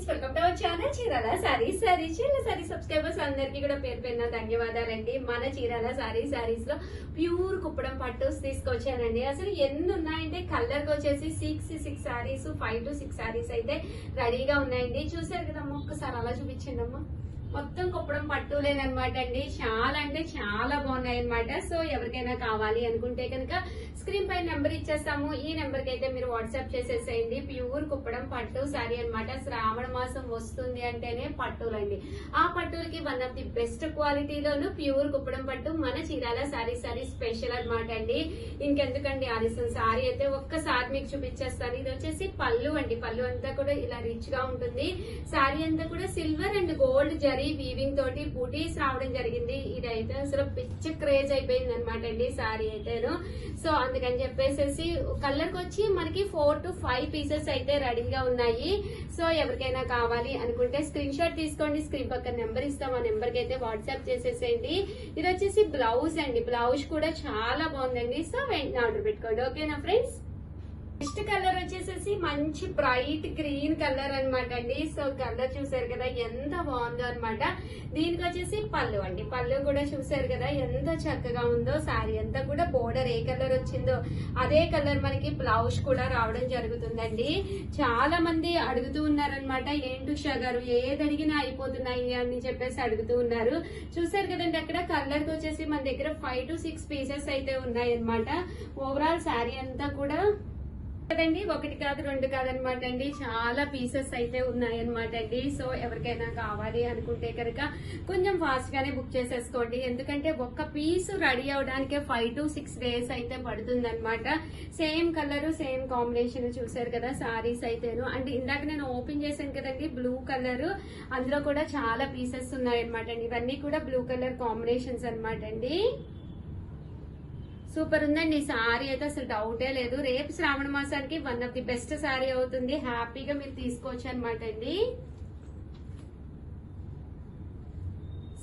Welcome to our channel Chirala saris. Chirala sorry subscribers అందరికీ కూడా పేరు పేరున ధన్యవాదాలండి. మన చీరాల సారీస్ లో ప్యూర్ కుప్పడం పట్టుస్ తీసుకొచ్చానండి. అసలు ఎన్ని ఉన్నాయంటే కలర్ కి వచ్చేసి 6 సారీస్, 5 to 6 సారీస్ అయితే రెడీగా ఉన్నాయండి. చూసారు కదమ్మా, ఒక్కసారి అలా చూపించండి అమ్మా. మొత్తం కుప్పడం పట్టులేనమాట అండి. చాలా అంటే చాలా బాగున్నాయి అనమాట. సో ఎవరికైనా కావాలి అనుకుంటే కనుక స్క్రీన్ పై నెంబర్ ఇచ్చేస్తాము. ఈ నెంబర్ కి అయితే మీరు వాట్సాప్ చేసేసేయండి. ప్యూర్ కుప్పడం పట్టు సారీ అనమాట. శ్రావణ మాసం వస్తుంది అంటేనే పట్టులండి. ఆ పట్టులకి వన్ ఆఫ్ ది బెస్ట్ క్వాలిటీలోను ప్యూర్ కుప్పడం పట్టు మన చీరాల సారీ స్పెషల్ అనమాట అండి. ఇంకెందుకండి ఆలస్యం, సారీ అయితే ఒక్కసారి మీకు చూపించేస్తాను. ఇది వచ్చేసి పళ్ళు అండి. పళ్ళు అంతా కూడా ఇలా రిచ్ గా ఉంటుంది. సారీ అంతా కూడా సిల్వర్ అండ్ గోల్డ్ వీవింగ్ తోటి బూటీస్ రావడం జరిగింది. ఇదైతే అసలు పిచ్చ క్రేజ్ అయిపోయింది అనమాట అండి సారీ అయితేను. సో అందుకని చెప్పేసి కలర్ కి వచ్చి మనకి 4 to 5 పీసెస్ అయితే రెడీగా ఉన్నాయి. సో ఎవరికైనా కావాలి అనుకుంటే స్క్రీన్ షాట్ తీసుకోండి. స్క్రీన్ పక్కన నెంబర్ ఇస్తాం, ఆ నెంబర్ కి అయితే వాట్సాప్ చేసేసేయండి. ఇది వచ్చేసి బ్లౌజ్ అండి. బ్లౌజ్ కూడా చాలా బాగుందండి. సో వెంటనే ఆర్డర్ పెట్టుకోండి. ఓకేనా ఫ్రెండ్స్? నెక్స్ట్ కలర్ వచ్చేసేసి మంచి బ్రైట్ గ్రీన్ కలర్ అనమాట అండి. సో కలర్ చూసారు కదా ఎంత బాగుందో అనమాట. దీనికి వచ్చేసి పళ్ళు అండి. పళ్ళు కూడా చూసారు కదా ఎంత చక్కగా ఉందో. శారీ అంతా కూడా బోర్డర్ ఏ కలర్ వచ్చిందో అదే కలర్ మనకి బ్లౌజ్ కూడా రావడం జరుగుతుందండి. చాలా మంది అడుగుతూ ఉన్నారనమాట, ఏంటి ఉషా గారు ఏది అడిగినా అయిపోతున్నాయి అని చెప్పేసి అడుగుతూ ఉన్నారు. చూసారు కదండి, అక్కడ కలర్ కి వచ్చేసి మన దగ్గర 5 to 6 పీసెస్ అయితే ఉన్నాయి అనమాట. ఓవరాల్ శారీ అంతా కూడా కదండి, 1 కాదు 2 కాదనమాట అండి, చాలా పీసెస్ అయితే ఉన్నాయన్నమాట అండి. సో ఎవరికైనా కావాలి అనుకుంటే కనుక కొంచెం ఫాస్ట్ గానే బుక్ చేసేసుకోండి. ఎందుకంటే ఒక్క పీస్ రెడీ అవడానికే 5 to 6 డేస్ అయితే పడుతుంది అనమాట. సేమ్ కలర్ సేమ్ కాంబినేషన్ చూసారు కదా సారీస్ అయితేను. అండ్ ఇందాక నేను ఓపెన్ చేశాను కదండి బ్లూ కలర్, అందులో కూడా చాలా పీసెస్ ఉన్నాయన్నమాట అండి. ఇవన్నీ కూడా బ్లూ కలర్ కాంబినేషన్స్ అనమాట అండి. సూపర్ ఉందండి సారీ అయితే, అసలు డౌటే లేదు. రేపు శ్రావణ మాసానికి one of the best sorry అవుతుంది. హ్యాపీగా మీరు తీసుకోవచ్చు అనమాట అండి.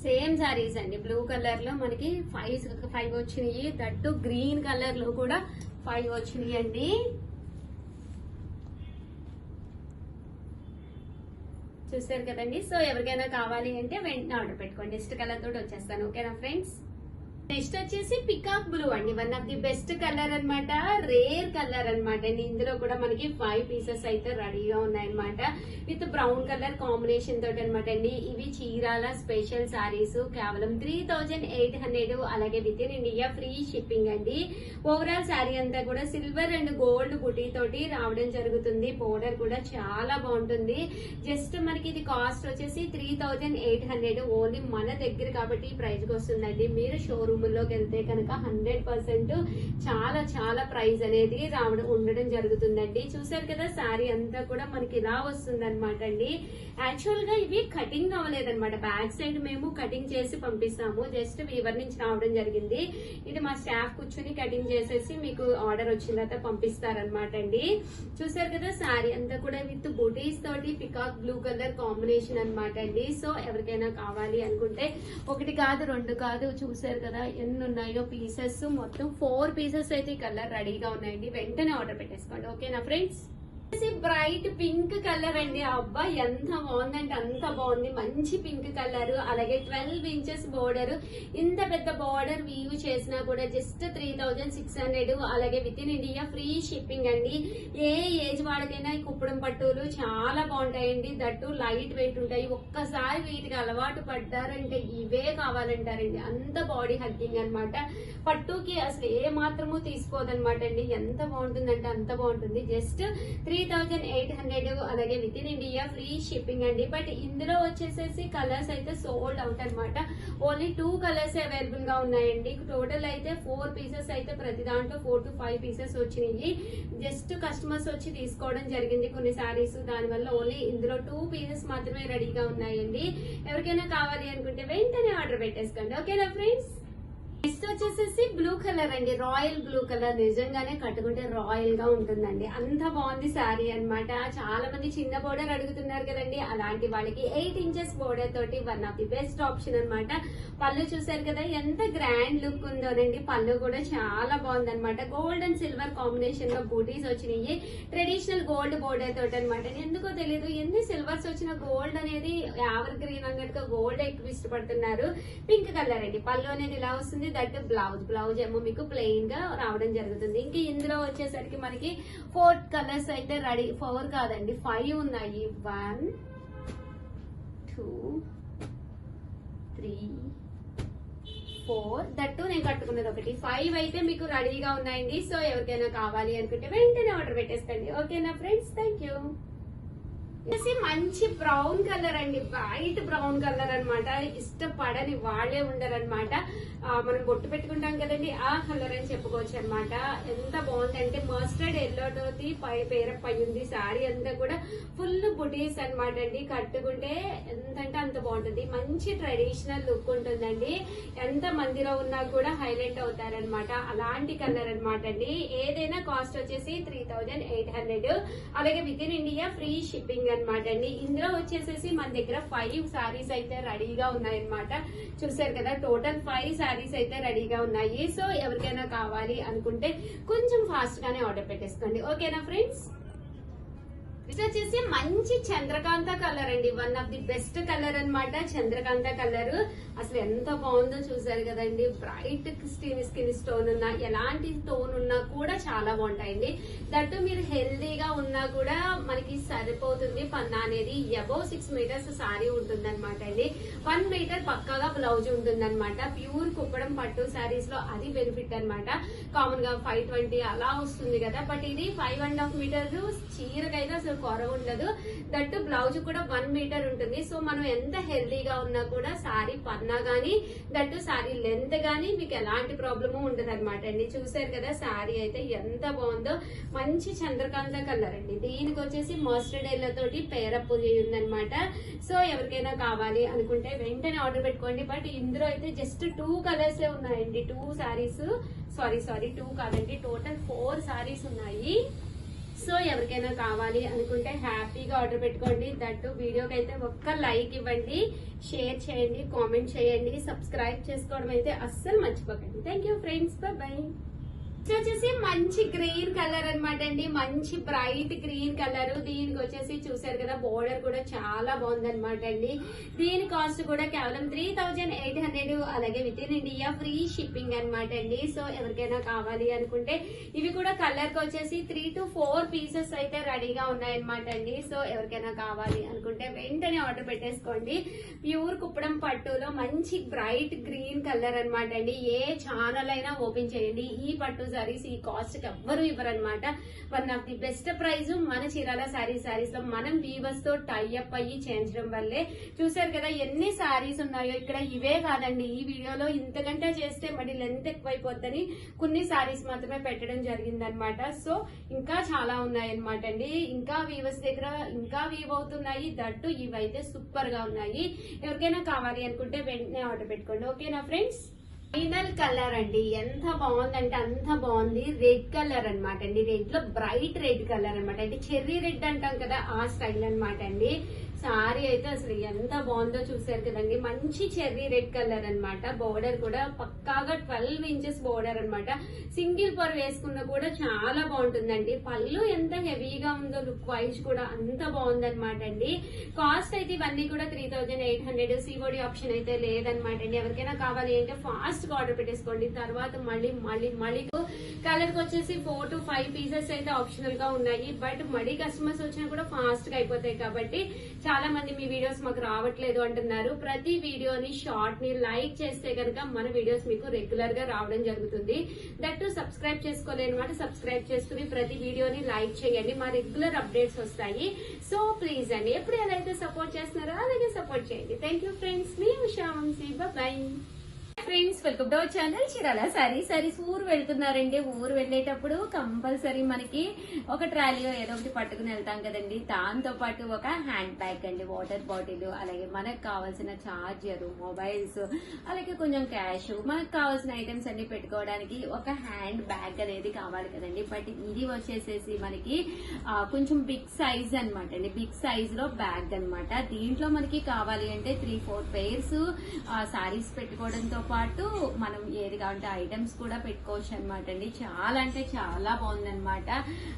సేమ్ సారీస్ అండి. బ్లూ కలర్ లో మనకి 5 వచ్చినాయి. దట్టు గ్రీన్ కలర్ లో కూడా 5 వచ్చినాయి అండి. చూసారు కదండి. సో ఎవరికైనా కావాలి అంటే వెంటనే ఆర్డర్ పెట్టుకోండి. నెక్స్ట్ కలర్ తోటి వచ్చేస్తాను. ఓకేనా ఫ్రెండ్స్? నెక్స్ట్ వచ్చేసి పికాక్ బ్లూ అండి. One of the best colour అనమాట. రేర్ కలర్ అనమాట అండి. ఇందులో కూడా మనకి 5 పీసెస్ అయితే రెడీగా ఉన్నాయన్నమాట. విత్ బ్రౌన్ కలర్ కాంబినేషన్ తోటి అనమాట అండి. ఇవి చీరాల స్పెషల్ సారీస్. కేవలం 3800, అలాగే with in India free shipping అండి. ఓవరాల్ శారీ అంతా కూడా సిల్వర్ అండ్ గోల్డ్ బుటీ తోటి రావడం జరుగుతుంది. బోర్డర్ కూడా చాలా బాగుంటుంది. జస్ట్ మనకి ఇది కాస్ట్ వచ్చేసి 3800 ఓన్లీ మన దగ్గర కాబట్టి ఈ ప్రైస్ కి వస్తుందండి. మీరు షోరూమ్ లోకి వెళ్తే కనుక 100% చాలా చాలా ప్రైస్ అనేది రావడం ఉండడం జరుగుతుందండి. చూసారు కదా శారీ అంతా కూడా మనకి ఇలా వస్తుంది అనమాట అండి. యాక్చువల్ గా ఇవి కటింగ్ అవ్వలేదన్నమాట. బ్యాక్ సైడ్ మేము కటింగ్ చేసి పంపిస్తాము. జస్ట్ వీవర్ నుంచి రావడం జరిగింది. ఇది మా స్టాఫ్ కూర్చుని కటింగ్ చేసేసి మీకు ఆర్డర్ వచ్చిన తర్వాత పంపిస్తారనమాట అండి. చూసారు కదా శారీ అంతా కూడా విత్ బూటీస్ తోటి పికాక్ బ్లూ కలర్ కాంబినేషన్ అనమాట అండి. సో ఎవరికైనా కావాలి అనుకుంటే 1 కాదు 2 కాదు, చూసారు కదా ఎన్ని ఉన్నాయో పీసెస్. మొత్తం 4 పీసెస్ అయితే ఈ కలర్ రెడీగా ఉన్నాయండి. వెంటనే ఆర్డర్ పెట్టేసుకోండి. ఓకేనా ఫ్రెండ్స్? బ్రైట్ పింక్ కలర్ అండి. అబ్బా ఎంత బాగుందంటే అంత బాగుంది. మంచి పింక్ కలర్, అలాగే 12 ఇంచెస్ బోర్డర్. ఇంత పెద్ద బోర్డర్ వీవ్ చేసినా కూడా జస్ట్ 3600, అలాగే with in India free shipping అండి. ఏ ఏజ్ వాళ్ళకైనా ఈ కుప్పడం పట్టులు చాలా బాగుంటాయండి. దట్టు లైట్ వెయిట్ ఉంటాయి. ఒక్కసారి వీటికి అలవాటు పడ్డారంటే ఇవే కావాలంటారండి. అంత బాడీ హగ్గింగ్ అనమాట. పట్టుకి అసలు ఏ మాత్రము తీసుకోదనమాట అండి. ఎంత బాగుంటుందంటే అంత బాగుంటుంది. జస్ట్ 3800, అలాగే with in India free shipping అండి. బట్ ఇందులో వచ్చేసేసి కలర్స్ అయితే సోల్డ్ అవుట్ అనమాట. ఓన్లీ 2 కలర్స్ అవైలబుల్ గా ఉన్నాయండి. టోటల్ అయితే 4 పీసెస్ అయితే ప్రతి దాంట్లో 4 to 5 పీసెస్ వచ్చినాయి. జస్ట్ కస్టమర్స్ వచ్చి తీసుకోవడం జరిగింది కొన్ని సారీస్. దానివల్ల ఓన్లీ ఇందులో 2 పీసెస్ మాత్రమే రెడీగా ఉన్నాయండి. ఎవరికైనా కావాలి అనుకుంటే వెంటనే ఆర్డర్ పెట్టేసుకోండి. ఓకేనా ఫ్రెండ్స్? నెక్స్ట్ వచ్చేసేసి బ్లూ కలర్ అండి, రాయల్ బ్లూ కలర్. నిజంగానే కట్టుకుంటే రాయల్ గా ఉంటుందండి, అంత బాగుంది శారీ అన్నమాట. చాలా మంది చిన్న బోర్డర్ అడుగుతున్నారు కదండి, అలాంటి వాళ్ళకి 8 ఇంచెస్ బోర్డర్ తోటి one of the best option అన్నమాట. పళ్ళు చూసారు కదా ఎంత గ్రాండ్ లుక్ ఉందోనండి, పళ్ళు కూడా చాలా బాగుంది అనమాట. గోల్డ్ అండ్ సిల్వర్ కాంబినేషన్ లో బూటీస్ వచ్చినాయి, ట్రెడిషనల్ గోల్డ్ బోర్డర్ తోటి అనమాట. ఎందుకో తెలియదు ఎన్ని సిల్వర్స్ వచ్చిన గోల్డ్ అనేది ఎవర్ గ్రీన్ అన్నట్టుగా గోల్డ్ ఎక్కువ ఇష్టపడుతున్నారు. పింక్ కలర్ అండి, పళ్ళు అనేది ఇలా వస్తుంది. దట్ బ్లౌజ్ ఏమో మీకు ప్లెయిన్ గా రావడం జరుగుతుంది. ఇంకా ఇందులో వచ్చేసరికి మనకి 4 కలర్స్ అయితే రెడీ, 4 కాదండి 5 ఉన్నాయి. 1 2 3 4 దట్టు నేను కట్టుకున్నది ఒకటి, 5 అయితే మీకు రెడీగా ఉన్నాయండి. సో ఎవరికైనా కావాలి అనుకుంటే వెంటనే ఆర్డర్ పెట్టేసుకోండి. ఓకేనా ఫ్రెండ్స్, థ్యాంక్ యూ. మంచి బ్రౌన్ కలర్ అండి, వైట్ బ్రౌన్ కలర్ అన్నమాట. ఇష్టపడని వాళ్ళే ఉండరనమాట. మనం బొట్టు పెట్టుకుంటాం కదండి, ఆ కలర్ అని చెప్పుకోవచ్చు అనమాట. ఎంత బాగుంది అంటే మస్టర్డ్ ఎల్లో తోటి పేరప్ అయ్యింది. శారీ అంతా కూడా ఫుల్ బుటీస్ అనమాట అండి. కట్టుకుంటే ఎంతంటే అంత బాగుంటుంది, మంచి ట్రెడిషనల్ లుక్ ఉంటుందండి. ఎంత మందిలో ఉన్నా కూడా హైలైట్ అవుతారనమాట. అలాంటి కలర్ అనమాట అండి. ఏదైనా కాస్ట్ వచ్చేసి 3800, అలాగే with in India free shipping అనమాట అండి. ఇందులో వచ్చేసేసి మన దగ్గర 5 సారీస్ అయితే రెడీగా ఉన్నాయన్నమాట. చూసారు కదా, టోటల్ 5 సారీస్ అయితే రెడీగా ఉన్నాయి. సో ఎవరికైనా కావాలి అనుకుంటే కొంచెం ఫాస్ట్ గానే ఆర్డర్ పెట్టేసుకోండి. ఓకేనా ఫ్రెండ్స్. ఇది వచ్చేసి మంచి చంద్రకాంత కలర్ అండి, one of the best colour అన్నమాట. చంద్రకాంత కలర్ అసలు ఎంత బాగుందో చూసారు కదండి. బ్రైట్ స్కిన్ స్టోన్ ఉన్నా, ఎలాంటి టోన్ ఉన్నా కూడా చాలా బాగుంటాయండి. దట్టు మీరు హెల్దీగా ఉన్నా కూడా మనకి సరిపోతుంది. పన్నా అనేది అబౌవ్ 6 మీటర్స్ సారీ ఉంటుంది అనమాట అండి. 1 మీటర్ పక్కాగా బ్లౌజ్ ఉంటుంది అనమాట. ప్యూర్ కుప్పడం పట్టు శారీస్ లో అది బెనిఫిట్ అనమాట. కామన్ గా 520 అలా వస్తుంది కదా, బట్ ఇది 5.5 మీటర్స్. చీరకైతే అసలు కొర ఉండదు. దట్టు బ్లౌజ్ కూడా 1 మీటర్ ఉంటుంది. సో మనం ఎంత హెల్దీగా ఉన్నా కూడా సారీ పన్నా గానీ, దట్టు సారీ లెంత్ గానీ మీకు ఎలాంటి ప్రాబ్లము ఉండదు అనమాట అండి. చూసారు కదా సారీ అయితే ఎంత బాగుందో, మంచి చంద్రకాంత కలర్ అండి. దీనికి వచ్చేసి మస్టర్డ్ ఎల్లో తోటి పేరప్ ఉందనమాట. సో ఎవరికైనా కావాలి అనుకుంటే వెంటనే ఆర్డర్ పెట్టుకోండి. బట్ ఇందులో అయితే జస్ట్ 2 కలర్స్ ఉన్నాయండి. 2 సారీస్, సారీ 2 కాదండి, టోటల్ 4 సారీస్ ఉన్నాయి. సో ఎవరికైనా కావాలి అనుకుంటే హ్యాపీగా ఆర్డర్ పెట్టుకోండి. దట్టు వీడియోకి అయితే ఒక్క లైక్ ఇవ్వండి, షేర్ చేయండి, కామెంట్ చేయండి, సబ్స్క్రైబ్ చేసుకోవడం అయితే అస్సలు మర్చిపోకండి. Thank you friends, bye. వచ్చేసి మంచి గ్రీన్ కలర్ అనమాట అండి, మంచి బ్రైట్ గ్రీన్ కలర్. దీనికి వచ్చేసి చూసారు కదా బోర్డర్ కూడా చాలా బాగుంది అనమాట అండి. దీని కాస్ట్ కూడా కేవలం 3800, అలాగే with in India free shipping అనమాట అండి. సో ఎవరికైనా కావాలి అనుకుంటే ఇవి కూడా కలర్ కి వచ్చేసి 3 to 4 పీసెస్ అయితే రెడీగా ఉన్నాయన్నమాట అండి. సో ఎవరికైనా కావాలి అనుకుంటే వెంటనే ఆర్డర్ పెట్టేసుకోండి. ప్యూర్ కుప్పడం పట్టులో మంచి బ్రైట్ గ్రీన్ కలర్ అనమాట అండి. ఏ ఛానల్ అయినా ఓపెన్ చేయండి, ఈ పట్టు సారీస్ ఈ కాస్ట్ కి ఎవ్వరు ఇవ్వరనమాట. One of the best price మన చీరాల సారీస్ లో మనం వీవర్స్ తో టైఅప్ అయ్యి చేయించడం వల్లే. చూసారు కదా ఎన్ని సారీస్ ఉన్నాయో ఇక్కడ. ఇవే కాదండి, ఈ వీడియోలో ఇంతకంటే చేస్తే మరి లెంత్ ఎక్కువైపోద్దని కొన్ని సారీస్ మాత్రమే పెట్టడం జరిగిందనమాట. సో ఇంకా చాలా ఉన్నాయన్నమాట అండి. ఇంకా వీవర్స్ దగ్గర ఇంకా వీవ్ అవుతున్నాయి. దట్టు ఇవైతే సూపర్ గా ఉన్నాయి. ఎవరికైనా కావాలి అనుకుంటే వెంటనే ఆర్డర్ పెట్టుకోండి. ఓకేనా ఫ్రెండ్స్. ఫైనల్ కలర్ అండి, ఎంత బాగుందంటే అంత బాగుంది. రెడ్ కలర్ అనమాట అండి. రెడ్ లో బ్రైట్ రెడ్ కలర్ అనమాట అంటే చెర్రీ రెడ్ అంటాం కదా, ఆ స్టైల్ అనమాట అండి. సారీ అయితే అసలు ఎంత బాగుందో చూసారు కదండి. మంచి చెర్రీ రెడ్ కలర్ అన్నమాట. బోర్డర్ కూడా పక్కాగా 12 ఇంచెస్ బోర్డర్ అన్నమాట. సింగిల్ పర్ వేసుకున్నా కూడా చాలా బాగుంటుందండి. పళ్ళు ఎంత హెవీగా ఉందో, లుక్ వైజ్ కూడా అంత బాగుందన్నమాట అండి. కాస్ట్ అయితే ఇవన్నీ కూడా 3800. సిఓడి ఆప్షన్ అయితే లేదనమాట అండి. ఎవరికైనా కావాలి అంటే ఫాస్ట్ గా ఆర్డర్ పెట్టేసుకోండి. తర్వాత మళ్ళీ కలర్ కి వచ్చేసి 4 to 5 పీసెస్ అయితే ఆప్షనల్ గా ఉన్నాయి. బట్ మళ్ళీ కస్టమర్స్ వచ్చినా కూడా ఫాస్ట్ గా అయిపోతాయి కాబట్టి చాలా మంది మీ వీడియోస్ మాకు రావట్లేదు అంటున్నారు. ప్రతి వీడియోని షార్ట్ ని లైక్ చేస్తే కనుక మన వీడియోస్ మీకు రెగ్యులర్ గా రావడం జరుగుతుంది. దట్టు సబ్స్క్రైబ్ చేసుకోలేని మాట సబ్స్క్రైబ్ చేసుకుని ప్రతి వీడియోని లైక్ చేయండి. మా రెగ్యులర్ అప్డేట్స్ వస్తాయి. సో ప్లీజ్ అండి, ఎప్పుడు ఎలా అయితే సపోర్ట్ చేస్తున్నారో అలాగే సపోర్ట్ చేయండి. థ్యాంక్ యూ ఫ్రెండ్స్, మీ Usha Vamshi, bye. Friends, welcome to our channel Chirala saris. ఊరు వెళ్తున్నారండి. ఊరు వెళ్ళేటప్పుడు కంపల్సరీ మనకి ఒక ట్రాలీయో ఏదో ఒకటి పట్టుకుని వెళ్తాం కదండి. దాంతో పాటు ఒక హ్యాండ్ బ్యాగ్ అండి, వాటర్ బాటిల్, అలాగే మనకు కావాల్సిన చార్జర్, మొబైల్స్, అలాగే కొంచెం క్యాష్, మనకు కావాల్సిన ఐటమ్స్ అన్ని పెట్టుకోవడానికి ఒక హ్యాండ్ బ్యాగ్ అనేది కావాలి కదండి. బట్ ఇది వచ్చేసేసి మనకి కొంచెం బిగ్ సైజ్ అనమాట అండి. బిగ్ సైజ్ లో బ్యాగ్ అనమాట. దీంట్లో మనకి కావాలి అంటే 3-4 పేర్స్ సారీస్ పెట్టుకోవడంతో పాటు మనం ఏది కావాలంటే ఐటమ్స్ కూడా పెట్టుకోవచ్చు అనమాట అండి. చాలా అంటే చాలా బాగుంది అనమాట.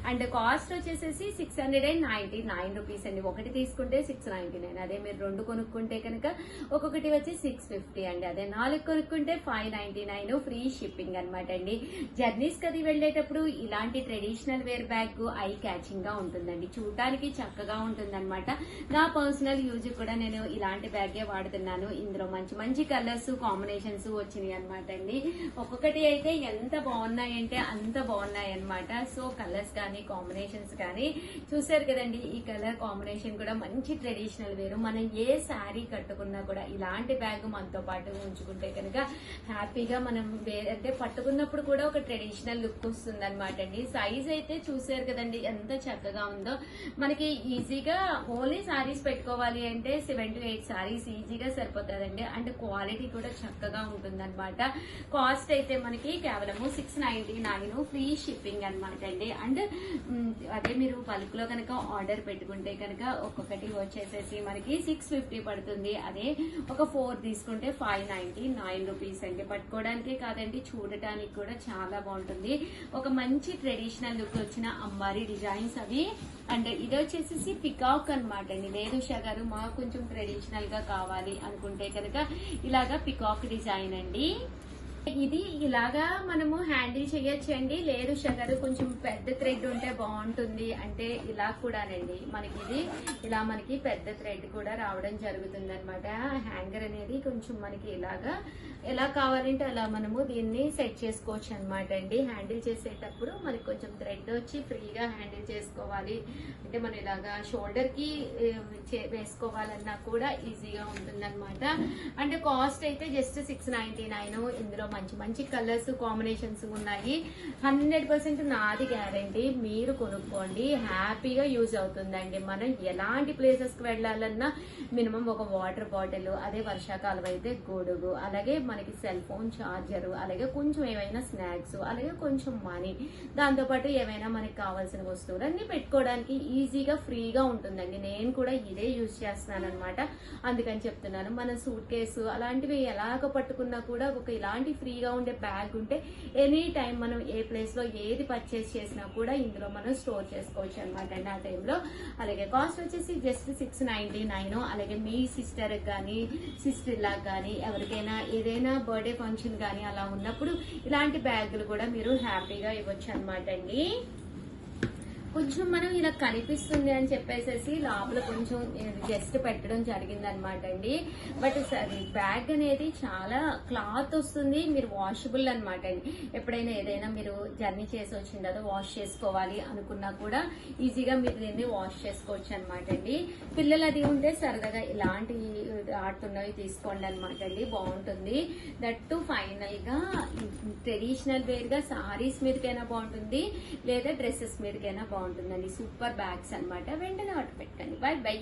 అండ్ కాస్ట్ వచ్చేసేసి 699 రూపీస్ అండి. ఒకటి తీసుకుంటే 699. అదే మీరు 2 కొనుక్కుంటే కనుక ఒక్కొక్కటి వచ్చి 650 అండి. అదే 4 కొనుక్కుంటే 599 ఫ్రీ షిప్పింగ్ అనమాట అండి. జర్నీస్ కది వెళ్ళేటప్పుడు ఇలాంటి traditional wear bag eye catching గా ఉంటుందండి. చూడటానికి చక్కగా ఉంటుంది అనమాట. నా పర్సనల్ యూజ్ కూడా నేను ఇలాంటి బ్యాగే వాడుతున్నాను. ఇందులో మంచి మంచి కలర్స్ కాంబినేషన్స్ వచ్చినాయి అనమాట అండి. ఒక్కొక్కటి అయితే ఎంత బాగున్నాయంటే అంత బాగున్నాయి అనమాట. సో కలర్స్ కానీ కాంబినేషన్స్ కానీ చూసారు కదండి. ఈ కలర్ కాంబినేషన్ కూడా మంచి ట్రెడిషనల్ వేరు. మనం ఏ శారీ కట్టుకున్నా కూడా ఇలాంటి బ్యాగ్ మనతో పాటు ఉంచుకుంటే కనుక హ్యాపీగా మనం అంటే పట్టుకున్నప్పుడు కూడా ఒక ట్రెడిషనల్ లుక్ వస్తుంది అనమాట అండి. సైజ్ అయితే చూసారు కదండి ఎంత చక్కగా ఉందో. మనకి ఈజీగా ఓన్లీ శారీస్ పెట్టుకోవాలి అంటే 7 to 8 శారీస్ ఈజీగా సరిపోతుందండి. అండ్ క్వాలిటీ కూడా చక్కగా ఉంటుంది అనమాట. కాస్ట్ అయితే మనకి కేవలము 699 ఫ్రీ షిప్పింగ్ అనమాట అండి. అండ్ అదే మీరు బల్క్ లో కనుక ఆర్డర్ పెట్టుకుంటే కనుక ఒక్కొక్కటి వచ్చేసేసి మనకి 650 పడుతుంది. అదే ఒక 4 తీసుకుంటే 599 రూపీస్ అండి. పట్టుకోవడానికే కాదండి, చూడటానికి కూడా చాలా బాగుంటుంది. ఒక మంచి ట్రెడిషనల్ లుక్ వచ్చిన అంబారీ డిజైన్స్ అవి. అండ్ ఇది వచ్చేసి పికాక్ అనమాట అండి. లేదు ఉషా గారు మాకు కొంచెం ట్రెడిషనల్ గా కావాలి అనుకుంటే కనుక ఇలాగా పికాక్ డిజైన్ అండి. ఇది ఇలాగా మనము హ్యాండిల్ చేయొచ్చండి. లేదు షగర్ కొంచెం పెద్ద థ్రెడ్ ఉంటే బాగుంటుంది అంటే ఇలా కూడానండి. మనకి ఇది ఇలా మనకి పెద్ద థ్రెడ్ కూడా రావడం జరుగుతుంది అనమాట. హ్యాంగర్ అనేది కొంచెం మనకి ఇలాగా ఎలా కావాలంటే అలా మనము దీన్ని సెట్ చేసుకోవచ్చు అనమాట అండి. హ్యాండిల్ చేసేటప్పుడు మనకి కొంచెం థ్రెడ్ వచ్చి ఫ్రీగా హ్యాండిల్ చేసుకోవాలి అంటే మనం ఇలాగా షోల్డర్ కి వేసుకోవాలన్నా కూడా ఈజీగా ఉంటుంది అనమాట. అంటే కాస్ట్ అయితే జస్ట్ 699. ఇందులో మంచి మంచి కలర్స్ కాంబినేషన్స్ ఉన్నాయి. 100% నాది గ్యారంటీ. మీరు కొనుక్కోండి, హ్యాపీగా యూజ్ అవుతుందండి. మనం ఎలాంటి ప్లేసెస్ కి వెళ్ళాలన్నా మినిమం ఒక వాటర్ బాటిల్, అదే వర్షాకాలం అయితే గొడుగు, అలాగే మనకి సెల్ ఫోన్ చార్జర్, అలాగే కొంచెం ఏమైనా స్నాక్స్, అలాగే కొంచెం మనీ, దాంతోపాటు ఏమైనా మనకి కావాల్సిన వస్తువులు అన్ని పెట్టుకోవడానికి ఈజీగా ఫ్రీగా ఉంటుందండి. నేను కూడా ఇదే యూజ్ చేస్తున్నాను అనమాట. అందుకని చెప్తున్నాను. మన సూట్ కేసు అలాంటివి ఎలాగ పట్టుకున్నా కూడా ఒక ఇలాంటి ఫ్రీగా ఉండే బ్యాగ్ ఉంటే ఎనీ టైం మనం ఏ ప్లేస్ లో ఏది పర్చేస్ చేసినా కూడా ఇందులో మనం స్టోర్ చేసుకోవచ్చు అనమాట అండి ఆ టైంలో. అలాగే కాస్ట్ వచ్చేసి జస్ట్ 699. అలాగే మీ సిస్టర్ కానీ సిస్టర్ లా కానీ ఎవరికైనా ఏదైనా బర్త్డే ఫంక్షన్ కానీ అలా ఉన్నప్పుడు ఇలాంటి బ్యాగులు కూడా మీరు హ్యాపీగా ఇవ్వచ్చు అనమాట అండి. కొంచెం మనం ఇలా కనిపిస్తుంది అని చెప్పేసి లోపల కొంచెం జస్ట్ పెట్టడం జరిగింది అనమాట అండి. బట్ బ్యాగ్ అనేది చాలా క్లాత్ వస్తుంది, మీరు వాషబుల్ అనమాట అండి. ఎప్పుడైనా ఏదైనా మీరు జర్నీ చేసి వచ్చిన తర్వాత వాష్ చేసుకోవాలి అనుకున్నా కూడా ఈజీగా మీరు దీన్ని వాష్ చేసుకోవచ్చు అనమాట అండి. పిల్లలు అది ఉంటే సరదాగా ఇలాంటి ఆడుతున్నవి తీసుకోండి అనమాట అండి. బాగుంటుంది. దట్టు ఫైనల్ గా ట్రెడిషనల్ వేర్ గా సారీస్ మీదకైనా బాగుంటుంది, లేదా డ్రెస్సెస్ మీదకైనా బాగుంటుందండి. సూపర్ బ్యాగ్స్ అనమాట. వెంటనే ఆర్డర్ పెట్టుకోండి. By by.